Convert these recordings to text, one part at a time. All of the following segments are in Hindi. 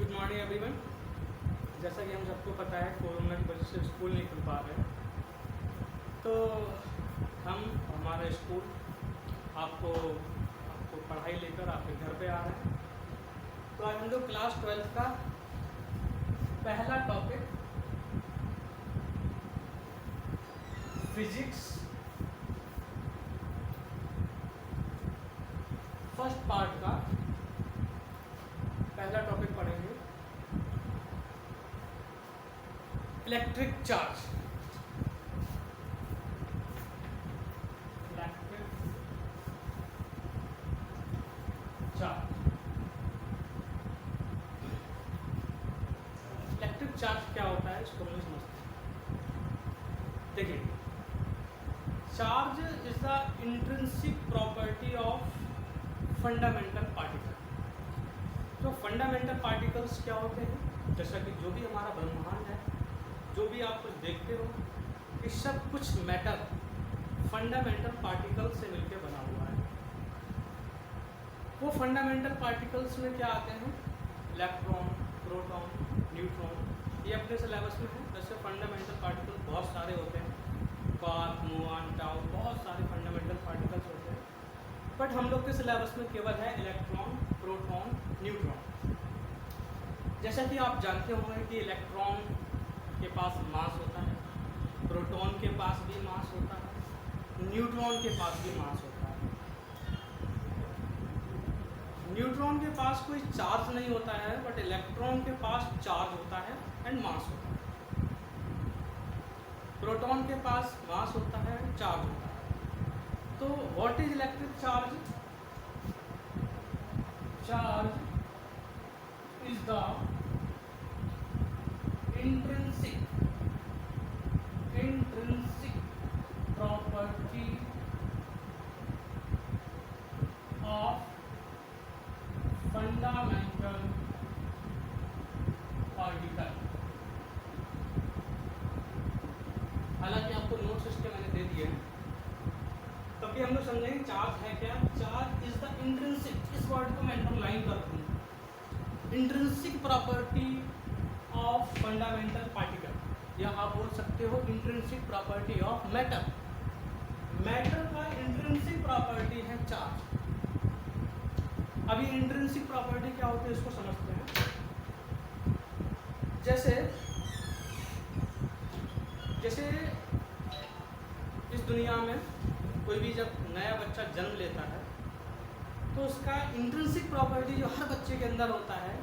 Good morning everyone. जैसा कि हम सबको पता है कोरोना की वजह से स्कूल नहीं खुल पा रहे, तो हम हमारा स्कूल आपको पढ़ाई लेकर आपके घर पे आ रहे हैं। तो आज हम लोग क्लास 12 का पहला टॉपिक फिजिक्स फर्स्ट पार्ट का पहला टॉपिक पढ़ेंगे, इलेक्ट्रिक चार्ज। इलेक्ट्रिक चार्ज क्या होता है इसको हम समझते हैं। देखिए, charge is the intrinsic property of fundamental particle. तो फंडामेंटल पार्टिकल्स क्या होते हैं? जैसा कि जो भी हमारा ब्रह्मांड है, जो भी आप कुछ देखते हो, ये सब कुछ मैटर फंडामेंटल पार्टिकल से मिलकर बना हुआ है। वो फंडामेंटल पार्टिकल्स में क्या आते हैं? Electron, proton, neutron. ये अपने सिलेबस में है। जैसे फंडामेंटल पार्टिकल बहुत सारे होते हैं, क्वार्क, मुऑन, टाउ, बहुत सारे फंडामेंटल पार्टिकल्स होते हैं, बट हम लोग के सिलेबस में केवल है इलेक्ट्रॉन, प्रोटॉन, न्यूट्रॉन। जैसा कि आप जानते होंगे कि इलेक्ट्रॉन के पास मास होता है, प्रोटॉन के पास भी मास होता है, न्यूट्रॉन के पास भी मास होता है। न्यूट्रॉन के पास कोई चार्ज नहीं होता है, बट इलेक्ट्रॉन के पास चार्ज होता है एंड मास होता है। प्रोटॉन के पास मास होता है, चार्ज होता है। तो what is electric charge? Charge is the intrinsic property of fundamental particle। हालांकि आपको नोट सिस्टम मैंने दे दिए हैं, तभी हम लोग समझेंगे चार्ज है क्या। चार्ज इज द इंट्रिंसिक, इस वर्ड को मैं अंडरलाइन कर दूँ, intrinsic property of fundamental particle, या आप बोल सकते हो intrinsic property of matter. Matter का इंट्रिंसिक प्रॉपर्टी है चार्ज। अभी इंट्रिंसिक प्रॉपर्टी क्या होती है इसको समझते हैं। जैसे इस दुनिया में कोई भी जब नया बच्चा जन्म लेता है, तो उसका इंट्रिंसिक प्रॉपर्टी जो हर बच्चे के अंदर होता है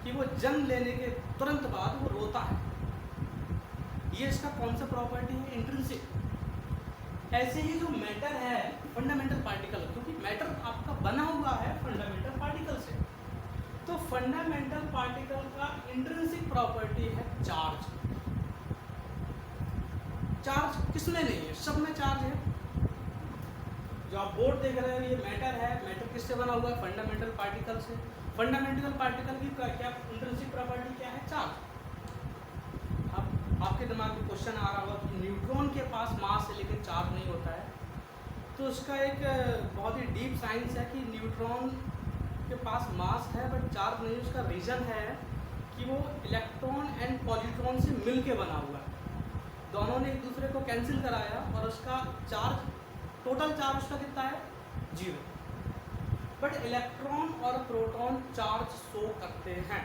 कि वो जन्म लेने के तुरंत बाद वो रोता है। ये इसका कौन सा प्रॉपर्टी है? इंट्रिंसिक। ऐसे ही जो मैटर है फंडामेंटल पार्टिकल, क्योंकि मैटर आपका बना हुआ है फंडामेंटल पार्टिकल से, तो फंडामेंटल पार्टिकल का इंट्रिंसिक प्रॉपर्टी है चार्ज। चार्ज किसमें नहीं है? सब में चार्ज है। जो आप बोर्ड देख रहे हो ये मैटर है। मैटर किससे बना हुआ है? फंडामेंटल पार्टिकल से। फंडामेंटल पार्टिकल की क्या इंट्रिंसिक प्रॉपर्टी क्या है? चार्ज। अब आपके दिमाग में क्वेश्चन आ रहा होगा कि न्यूट्रॉन के पास मास है लेकिन चार्ज नहीं होता है, तो उसका एक बहुत ही डीप साइंस है कि न्यूट्रॉन के पास मास है बट चार्ज नहीं। उसका रीज़न है कि वो इलेक्ट्रॉन एंड पॉजिट्रॉन से मिल के बना हुआ है। दोनों ने एक दूसरे को कैंसिल कराया और उसका चार्ज, टोटल चार्ज उसका कितना है? 0। बट इलेक्ट्रॉन और प्रोटॉन चार्ज शो करते हैं,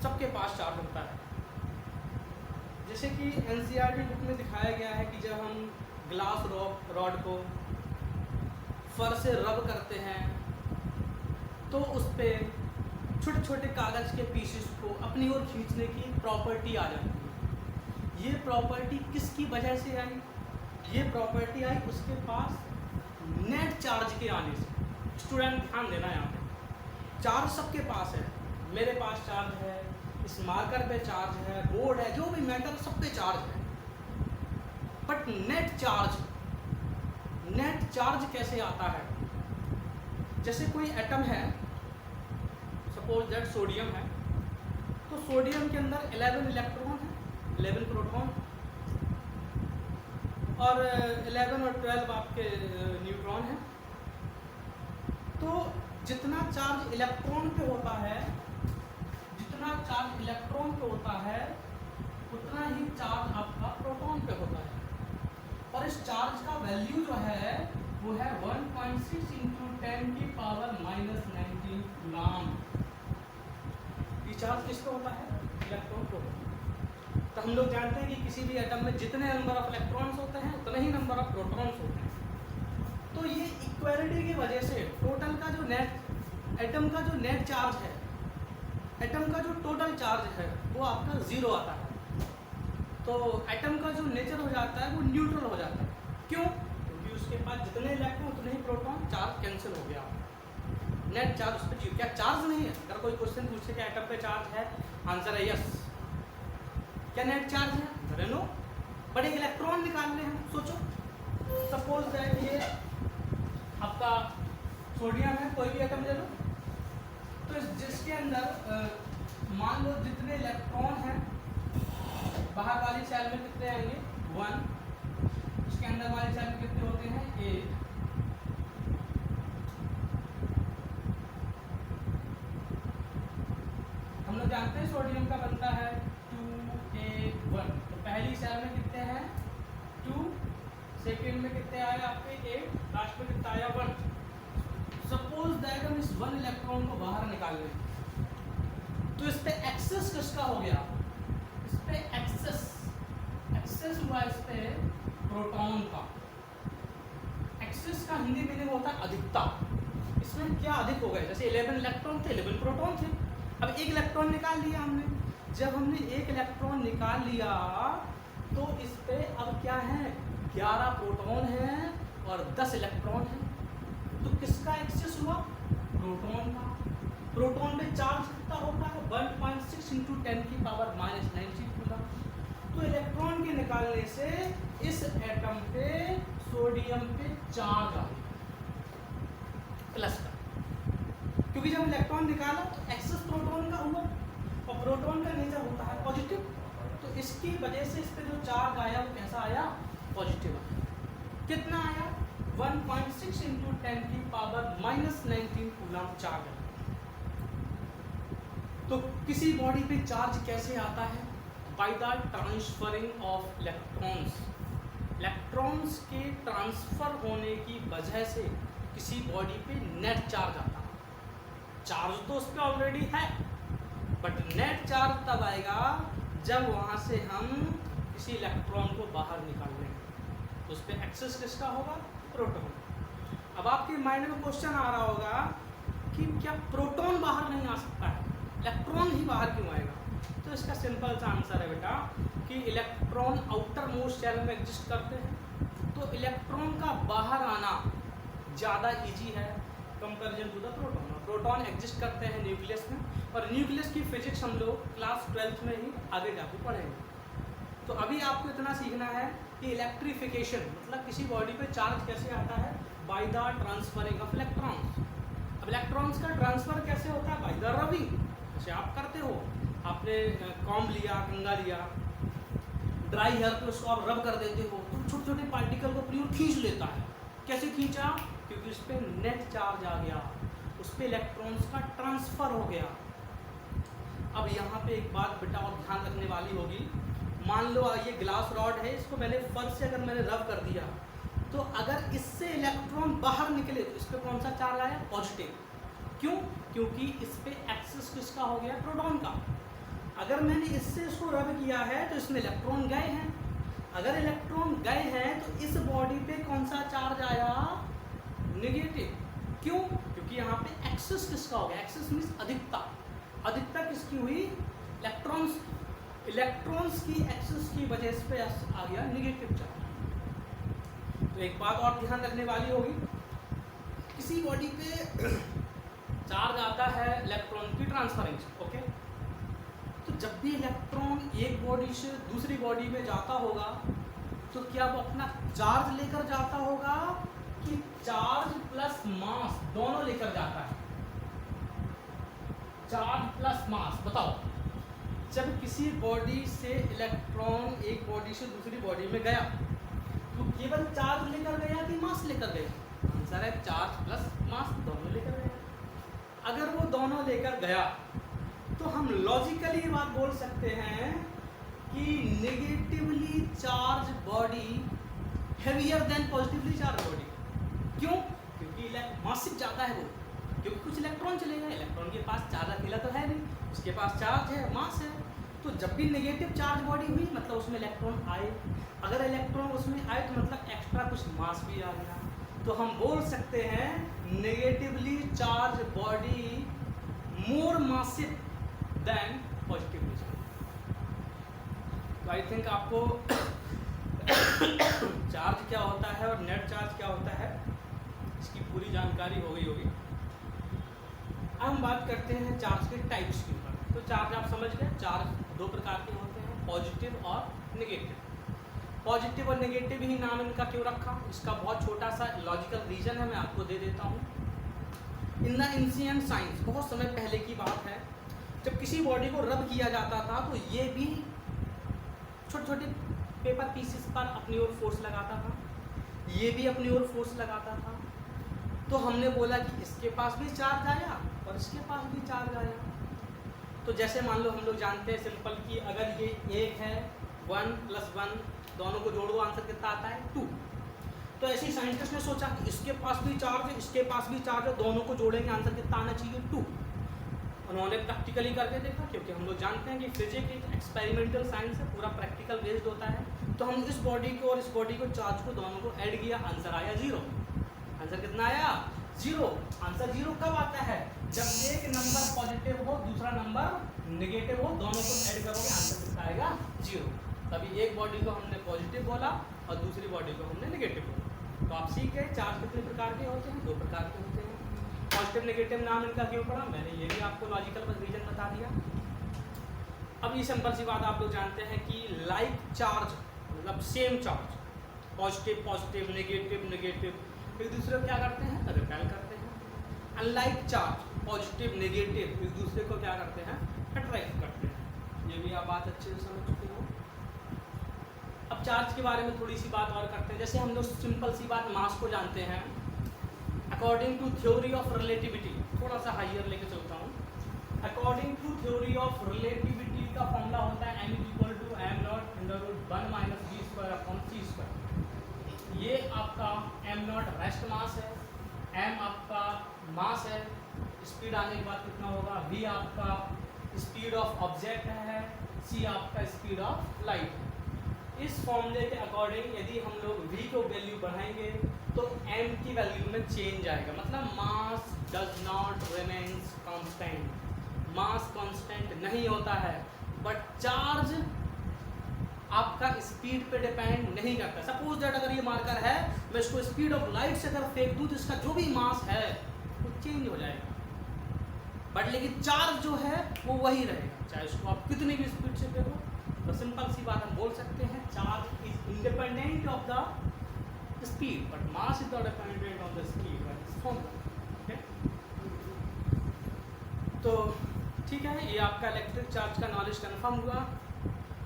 सबके पास चार्ज होता है। जैसे कि एनसीईआरटी बुक में दिखाया गया है कि जब हम ग्लास रॉड को फर से रब करते हैं तो उस पर छोटे छोटे कागज़ के पीसेस को अपनी ओर खींचने की प्रॉपर्टी आ जाती है। ये प्रॉपर्टी किसकी वजह से आई? ये प्रॉपर्टी आई उसके पास नेट चार्ज के आने से। स्टूडेंट ध्यान देना, यहाँ पे चार्ज सबके पास है। मेरे पास चार्ज है, इस मार्कर पे चार्ज है, बोर्ड है, जो भी मैटर सब पे चार्ज है। बट नेट चार्ज कैसे आता है? जैसे कोई एटम है, सपोज दैट सोडियम है, तो सोडियम के अंदर 11 इलेक्ट्रॉन है, 11 प्रोटॉन और 11 और 12 आपके न्यूट्रॉन हैं। तो जितना चार्ज इलेक्ट्रॉन पे होता है और इस चार्ज का वैल्यू जो है वो है 1.6 इंटू 10 की पावर -19 कूलम। ये चार्ज किसका होता है? Electron proton. तो हम लोग जानते हैं कि किसी भी एटम में जितने नंबर ऑफ इलेक्ट्रॉन्स होते हैं उतने ही नंबर ऑफ प्रोटॉन्स होते हैं। तो ये इक्वालिटी की वजह से टोटल का जो नेट एटम का जो नेट चार्ज है, एटम का जो टोटल चार्ज है वो आपका 0 आता है। तो एटम का जो नेचर हो जाता है वो न्यूट्रल हो जाता है। क्यों? क्योंकि उसके पास जितने इलेक्ट्रॉन उतने ही प्रोटॉन, चार्ज कैंसिल हो गया, नेट चार्ज उस पर जीरो। क्या चार्ज नहीं है? अगर कोई क्वेश्चन पूछे कि एटम पे चार्ज है, आंसर है यस। क्या नेट चार्ज है? अरे नो। बट एक इलेक्ट्रॉन निकालने हैं, सोचो सपोज दैट ये आपका सोडियम है, कोई भी एटम ले लो, तो जिसके अंदर मान लो जितने इलेक्ट्रॉन हैं बाहर वाली सेल में कितने आएंगे? 1। उसके अंदर वाली सेल में कितने होते हैं? 8। हम लोग जानते हैं सोडियम का बनता है 281। तो पहली सेल में कितने हैं? 2। सेकेंड में कितने आए आपके? 8। लास्ट में कितना आया? 1। सपोज दैट हम इस 1 इलेक्ट्रॉन को बाहर निकाल लें, तो इस पे एक्सेस किसका हो गया? इस पे एक्सेस हुआ इस पे प्रोटॉन का। एक्सेस का हिंदी मीनिंग होता है अधिकता। इसमें क्या अधिक हो गए? जैसे 11 इलेक्ट्रॉन थे, 11 प्रोटॉन थे। अब एक इलेक्ट्रॉन निकाल लिया हमने। जब हमने एक इलेक्ट्रॉन निकाल लिया तो इस पे अब क्या है? 11 प्रोटॉन हैं और 10 इलेक्ट्रॉन हैं। तो किसका एक्सेस हुआ? प्रोटॉन का। प्रोटॉन पे चार्ज कितना होता है? 1.6 इंटू 10 की पावर -19 कूलम। तो इलेक्ट्रॉन के निकालने से इस एटम पे सोडियम पे चार्ज आ गया प्लस का, क्योंकि जब इलेक्ट्रॉन निकाला तो एक्सेस प्रोटॉन का हुआ और प्रोटॉन का नेचर होता है पॉजिटिव। तो इसकी वजह से इस पे जो चार्ज आया वो कैसा आया? पॉजिटिव आया। कितना आया? 1.6 इंटू 10 की पावर -19 कूलम चार्ज आया। तो किसी बॉडी पे चार्ज कैसे आता है? By the transferring of electrons. Electrons के ट्रांसफर होने की वजह से किसी बॉडी पे नेट चार्ज आता है। चार्ज तो उस पर ऑलरेडी है, बट नेट चार्ज तब आएगा जब वहाँ से हम किसी इलेक्ट्रॉन को बाहर निकाल लेंगे। तो उस पर एक्सेस किसका होगा? प्रोटॉन। अब आपके माइंड में क्वेश्चन आ रहा होगा कि क्या प्रोटॉन बाहर नहीं आ सकता है, इलेक्ट्रॉन ही बाहर क्यों आएगा? तो इसका सिंपल सा आंसर है बेटा कि इलेक्ट्रॉन आउटर मोस्ट शेल में एग्जिस्ट करते हैं, तो इलेक्ट्रॉन का बाहर आना ज़्यादा इजी है comparison to the proton. Proton exist करते हैं न्यूक्लियस में, और न्यूक्लियस की फिजिक्स हम लोग क्लास 12th में ही आगे जाके पढ़ेंगे। तो अभी आपको इतना सीखना है कि इलेक्ट्रिफिकेशन मतलब किसी बॉडी पे चार्ज कैसे आता है? By the transferring of electrons. अब इलेक्ट्रॉन्स का ट्रांसफर कैसे होता है? By the rubbing. जैसे आप करते हो, आपने कॉम्ब लिया, कंघा लिया, ड्राई हेयर पे उसको आप रब कर देते हो तो छोटे छोटे पार्टिकल को प्योर खींच लेता है। कैसे खींचा? क्योंकि उस पर नेट चार्ज आ गया, उस पर इलेक्ट्रॉन्स का ट्रांसफर हो गया। अब यहाँ पे एक बात बेटा और ध्यान रखने वाली होगी। मान लो ये ग्लास रॉड है, इसको मैंने फर्श से अगर मैंने रब कर दिया तो अगर इससे इलेक्ट्रॉन बाहर निकले तो इस पर कौन सा चार्ज आया? पॉजिटिव। क्यों? क्योंकि इस पे एक्सेस किसका हो गया? प्रोटॉन का। अगर मैंने इससे इसको रब किया है तो इसमें इलेक्ट्रॉन गए हैं। अगर इलेक्ट्रॉन गए हैं तो इस बॉडी पे कौन सा चार्ज आया? नेगेटिव। क्यों? क्योंकि यहाँ पे एक्सेस किसका हो गया? एक्सेस मीन्स अधिकता। अधिकता किसकी हुई? इलेक्ट्रॉन्स। इलेक्ट्रॉन्स की एक्सेस की वजह से आ गया नेगेटिव चार्ज। तो एक बात और ध्यान रखने वाली होगी, किसी बॉडी पे चार्ज आता है इलेक्ट्रॉन की ट्रांसफरिंग से, ओके। तो जब भी इलेक्ट्रॉन एक बॉडी से दूसरी बॉडी में जाता होगा तो क्या वो अपना चार्ज लेकर जाता होगा कि चार्ज प्लस मास दोनों लेकर जाता है? चार्ज प्लस मास, बताओ। जब किसी बॉडी से इलेक्ट्रॉन एक बॉडी से दूसरी बॉडी में गया तो केवल चार्ज लेकर गया कि मास लेकर गया? आंसर है चार्ज प्लस मास दोनों लेकर गया। अगर वो दोनों लेकर गया तो हम लॉजिकली ये बात बोल सकते हैं कि negatively charge body heavier than positively charge body. क्यों? क्योंकि मासिव ज़्यादा है वो, क्योंकि कुछ इलेक्ट्रॉन चलेगा, इलेक्ट्रॉन के पास चार्ज अकेला तो है नहीं, उसके पास चार्ज है, मास है। तो जब भी नेगेटिव चार्ज बॉडी हुई मतलब उसमें इलेक्ट्रॉन आए, अगर इलेक्ट्रॉन उसमें आए तो मतलब एक्स्ट्रा कुछ मास भी आ गया। तो हम बोल सकते हैं negatively charge body more massive than positively charge. तो आई थिंक आपको चार्ज क्या होता है और नेट चार्ज क्या होता है इसकी पूरी जानकारी हो गई होगी। अब हम बात करते हैं चार्ज के टाइप्स के ऊपर। तो चार्ज आप समझ गए, चार्ज दो प्रकार के होते हैं, पॉजिटिव और नेगेटिव। पॉजिटिव और नेगेटिव ही नाम इनका क्यों रखा, इसका बहुत छोटा सा लॉजिकल रीजन है, मैं आपको दे देता हूँ। इन द एंशिएंट साइंस, बहुत समय पहले की बात है, जब किसी बॉडी को रब किया जाता था तो ये भी छोटे छोटे पेपर पीसेस पर अपनी ओर फोर्स लगाता था, ये भी अपनी ओर फोर्स लगाता था। तो हमने बोला कि इसके पास भी चार्ज आया और इसके पास भी चार्ज आया। तो जैसे मान लो हम लोग जानते हैं सिंपल कि अगर ये एक है 1 + 1 दोनों को जोड़ो आंसर कितना आता है 2। तो ऐसे ही साइंटिस्ट ने सोचा कि इसके पास भी चार्ज है इसके पास भी चार्ज है, दोनों को जोड़ेंगे आंसर कितना आना चाहिए 2। उन्होंने प्रैक्टिकली करके देखा, क्योंकि हम लोग जानते हैं कि फिजिक्स एक्सपेरिमेंटल साइंस है, पूरा प्रैक्टिकल बेस्ड होता है। तो हम इस बॉडी को और इस बॉडी को चार्ज को दोनों को ऐड किया, आंसर आया 0। आंसर कितना आया 0। आंसर 0 कब आता है, जब एक नंबर पॉजिटिव हो दूसरा नंबर नेगेटिव हो, दोनों को ऐड करोगे आंसर कितना आएगा 0। तभी एक बॉडी को हमने पॉजिटिव बोला और दूसरी बॉडी को हमने नेगेटिव बोला। तो आप सीख गए चार्ज कितने प्रकार के होते हैं, 2 प्रकार के होते हैं। पॉजिटिव नेगेटिव नाम इनका क्यों पड़ा, मैंने ये भी आपको लॉजिकल रीजन बता दिया। अब ये सिंपल सी बात आप लोग जानते हैं कि लाइक चार्ज मतलब same charge, positive positive negative negative एक दूसरे को क्या करते हैं, रिपेल करते हैं। अनलाइक चार्ज पॉजिटिव नेगेटिव एक दूसरे को क्या करते हैं, अट्रैक्ट करते हैं। ये भी आप बात अच्छे से समझ चुके हो। अब चार्ज के बारे में थोड़ी सी बात और करते हैं। जैसे हम लोग सिंपल सी बात मास को जानते हैं, according to theory of relativity, थोड़ा सा हाइयर लेके चलता हूँ। According to theory of relativity का फॉर्मूला होता है m = m0 √1 - v²/c²। ये आपका m0 रेस्ट मास है, m आपका मास है, स्पीड आने के बाद कितना होगा, v आपका स्पीड ऑफ ऑब्जेक्ट है, c आपका स्पीड ऑफ लाइट है। इस फॉर्मूले के अकॉर्डिंग यदि हम लोग v को वैल्यू बढ़ाएंगे तो m की वैल्यू में चेंज आएगा, मतलब mass does not remains constant. Mass constant नहीं होता है, बट चार्ज आपका स्पीड पे डिपेंड नहीं करता। सपोज दैट अगर ये मार्कर है, मैं इसको स्पीड ऑफ लाइट से अगर फेंक दूँ तो इसका जो भी मास है वो चेंज हो जाएगा, बट लेकिन चार्ज जो है वो वही रहेगा, चाहे उसको आप कितनी भी स्पीड से फेंको। तो सिंपल सी बात हम बोल सकते हैं charge is independent of the speed, but mass is not dependent on the speed by this formula. तो ठीक है, ये आपका इलेक्ट्रिक चार्ज का नॉलेज कंफर्म हुआ।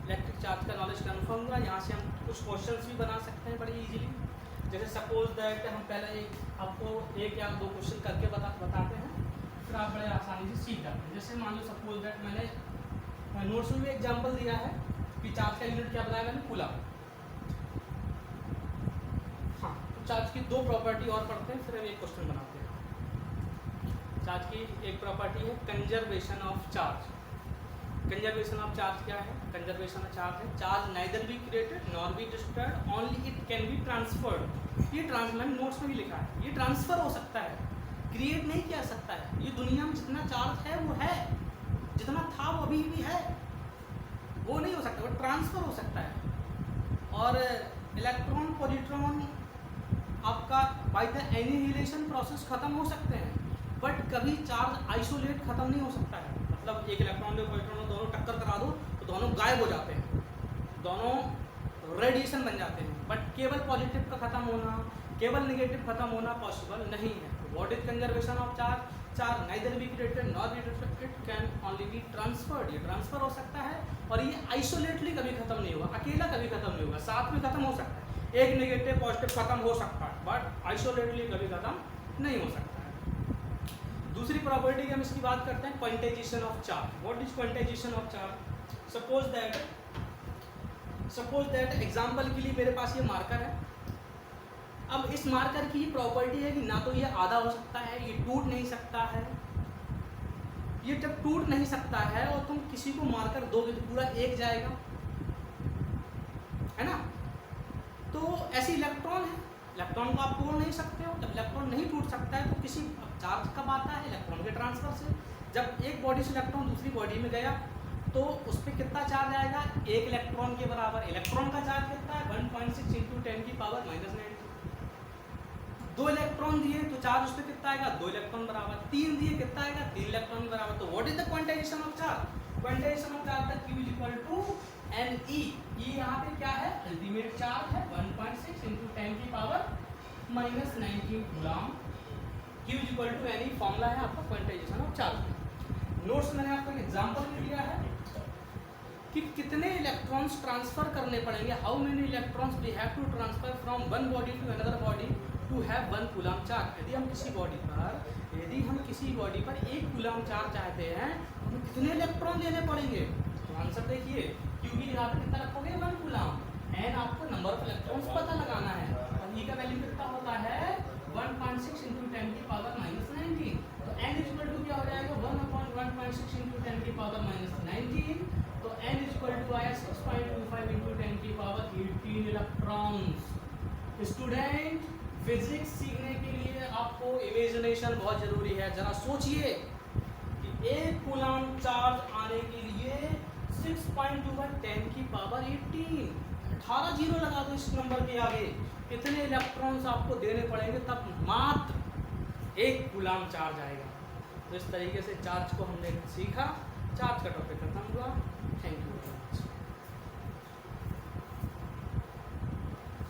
इलेक्ट्रिक चार्ज का नॉलेज कंफर्म हुआ। यहाँ से हम कुछ क्वेश्चंस भी बना सकते हैं बड़ी इजीली। जैसे सपोज दैट हम पहले आपको 1 या 2 क्वेश्चन करके बताते हैं, फिर आप बड़े आसानी से सीख जाते हैं। जैसे मान लो सपोज दैट मैंने नोट्स में भी एग्जाम्पल दिया है कि चार्ज का यूनिट क्या बताया मैंने, कूलम। हाँ, तो चार्ज की 2 प्रॉपर्टी और पढ़ते हैं, फिर हम एक क्वेश्चन बनाते हैं। चार्ज की एक प्रॉपर्टी है conservation of charge. Conservation of charge क्या है, कंजर्वेशन ऑफ चार्ज है charge neither be created nor be destroyed, only it can be transferred. ये मैंने नोट्स में भी लिखा है, ये ट्रांसफर हो सकता है, क्रिएट नहीं किया सकता है। ये दुनिया में जितना चार्ज है वो है, जितना था वो अभी भी है, वो नहीं हो सकता, वो ट्रांसफर हो सकता है। और इलेक्ट्रॉन पॉजिट्रॉन आपका बाय द एनिहिलेशन प्रोसेस खत्म हो सकते हैं, बट कभी चार्ज आइसोलेट खत्म नहीं हो सकता है। मतलब एक इलेक्ट्रॉन और पॉजिट्रॉन दोनों टक्कर करा दो तो दोनों गायब हो जाते हैं, दोनों रेडिएशन बन जाते हैं, बट केवल पॉजिटिव का खत्म होना, केवल नेगेटिव खत्म होना पॉसिबल नहीं है। What is conservation of charge, charge neither be created nor be destroyed, it can only be transferred. ये ट्रांसफर हो सकता है और ये आइसोलेटली कभी खत्म नहीं होगा, अकेला कभी खत्म नहीं होगा, साथ में खत्म हो सकता है। एक नेगेटिव पॉजिटिव खत्म हो सकता है, बट आइसोलेटली कभी खत्म नहीं हो सकता है। दूसरी प्रॉपर्टी की हम इसकी बात करते हैं, quantization of charge. What is quantization of charge, suppose that example के लिए मेरे पास ये मार्कर है, अब इस मार्कर की ये प्रॉपर्टी है कि ना तो ये आधा हो सकता है, ये टूट नहीं सकता है। ये जब टूट नहीं सकता है और तुम किसी को मार्कर दोगे तो पूरा एक जाएगा, है ना। तो ऐसे इलेक्ट्रॉन है, इलेक्ट्रॉन को आप तोड़ नहीं सकते हो। जब इलेक्ट्रॉन नहीं टूट सकता है तो किसी चार्ज कब आता है, इलेक्ट्रॉन के ट्रांसफर से। जब एक बॉडी से इलेक्ट्रॉन दूसरी बॉडी में गया तो उस पर कितना चार्ज आएगा, एक इलेक्ट्रॉन के बराबर। इलेक्ट्रॉन का चार्ज कितना है, 1.6 × 10⁻⁻⁹। 2 इलेक्ट्रॉन दिए तो चार्ज उस पर कितना आएगा, 2 इलेक्ट्रॉन बराबर। 3 दिए कितना आएगा, 3 इलेक्ट्रॉन बराबर। तो what is the quantization of charge, quantization of charge q = Ne। ये यहाँ पे क्या है, अल्टीमेट चार्ज है 1.6 × 10⁻⁻⁹ कूलम। q = Ne फॉर्मूला है आपका क्वांटाइजेशन ऑफ चार्ज। नोट्स मैंने आपको एक एग्जांपल भी दिया है कि कितने इलेक्ट्रॉन्स ट्रांसफर करने पड़ेंगे, how many electrons we have to transfer from one body to another body to have 1 coulomb charge. यदि हम किसी बॉडी पर 1 कूलम चार्ज चाहते हैं तो हमें कितने इलेक्ट्रॉन देने पड़ेंगे। तो आंसर देखिए, क्योंकि यहाँ पे कितना रखोगे 1 कूलम, एन आपको नंबर ऑफ इलेक्ट्रॉन्स पता लगाना है। और ई का वैल्यू कितना होता है 1.6 × 10⁻⁻⁹। तो n = क्या हो जाएगा 1/1.6 × 10⁻⁻⁹। तो n = आया 6.25 × 10⁻18 इलेक्ट्रॉन्स। स्टूडेंट, फिजिक्स सीखने के लिए आपको इमेजिनेशन बहुत जरूरी है। जरा सोचिए कि 1 कूलम चार्ज आने के लिए 6.2 × 10⁻18, 18 जीरो लगा दो इस नंबर के आगे, कितने इलेक्ट्रॉन्स आपको देने पड़ेंगे तब मात्र 1 कूलम चार्ज आएगा। तो इस तरीके से चार्ज को हमने सीखा। चार्ज का टॉपिक खत्म।